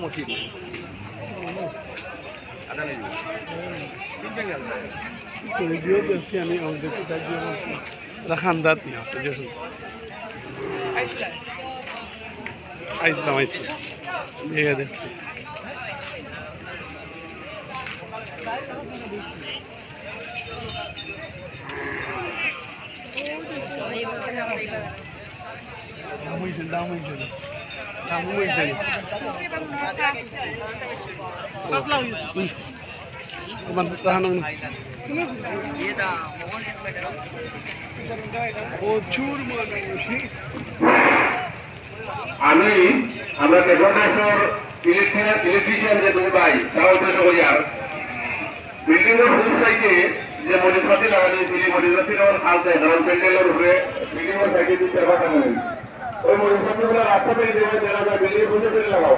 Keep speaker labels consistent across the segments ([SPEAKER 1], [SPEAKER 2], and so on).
[SPEAKER 1] motif. Ada lagi. Pinjang kan?
[SPEAKER 2] Video দেখছি আমি আমাদের কোথায় দিয়ে বলছি রাখানদাত নিয়ে আছে যেসব আইসলাম দেখে দেখছি দাম
[SPEAKER 3] আমি আমরা দেবদাসর ইলেকট্রিশিয়ান যে দুই ভাই তারা উদ্দেশ্য করি আর বিল্ডিং এর ফুল সাইডে যে মরিচপাতি লাগানো ছিল মরিচপাতি আমার খাল দেয় কারণ প্যান্ডেলের উপরে বিল্ডিং এর সাইডে দুই চার পাতা নেই ওই মরিচপাতি গুলো রাস্তা থেকে দেওয়া যারা যায় বিল্ডিং এর ফুল লাগাও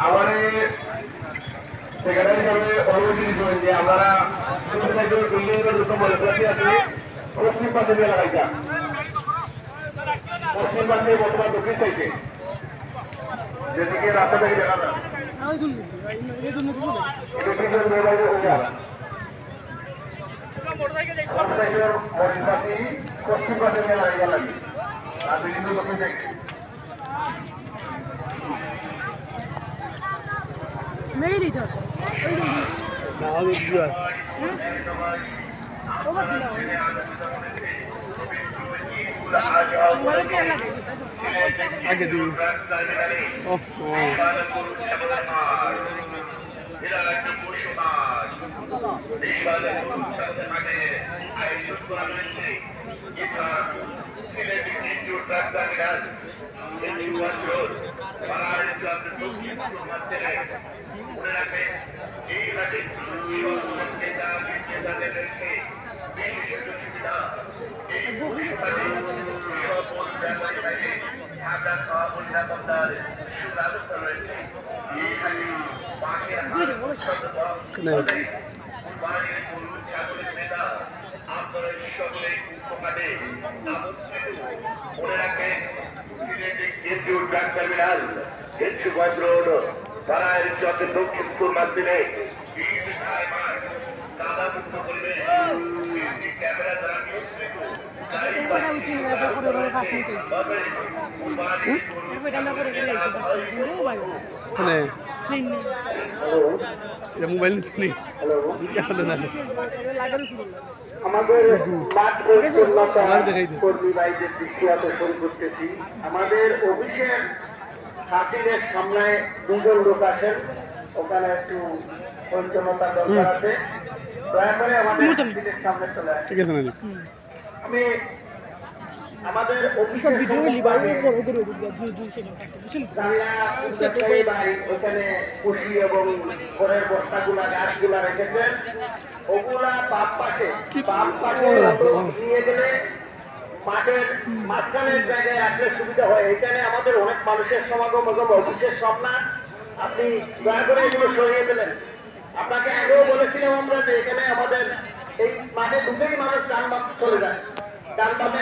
[SPEAKER 3] আমার সেক্রেটারি সাহেব অনুমতি দিয়েছেন যে আমরা বিল্ডিং এর দুটো মরিচপাতি আছে পশ্চিম পাশে দিয়ে লাগাইতা পশ্চিম পাশে বর্তমান দক্ষিণ সাইডে যেদিকে রাস্তা থেকে দেখা যায় পশ্চিম পাশে দিয়ে লাগিয়ে লাগে আর বিভিন্ন দক্ষিণ সাইডে
[SPEAKER 4] মেরে দিতে হবে
[SPEAKER 2] আগে দিই দক্ষিণ পূর্ব দিনে মোবাইল নিচ্ছি
[SPEAKER 3] আমাদের কর্মী ভাইদের দৃষ্টি আকর্ষণ করতেছি আমাদের অফিসের হাসিলের সামনে দুজন লোক আছেন ওখানে একটু পরিচ্ছন্নতা দরকার আছে দয়া করে আমাদের হাসিলের সামনে চলে আসে
[SPEAKER 2] ঠিক আছে
[SPEAKER 3] আমি আমাদের অফিসের ওখানে কুশি এবং ঘরের বস্তাগুলা গাছগুলা রেখেছেন ওগুলা বাম পাশে নিয়ে গেলে মাঠের মাঝখানের জায়গায় রাখলে সুবিধা হয় এখানে আমাদের অনেক মানুষের সমাগম এবং অফিসের সামনা আপনি দয়া করে এগুলো সরিয়ে দিলেন আপনাকে আগেও বলেছিলাম আমরা যে এখানে আমাদের এই মাঠে ঢুকেই মানুষ ডান বাম চলে যায় ডান বামে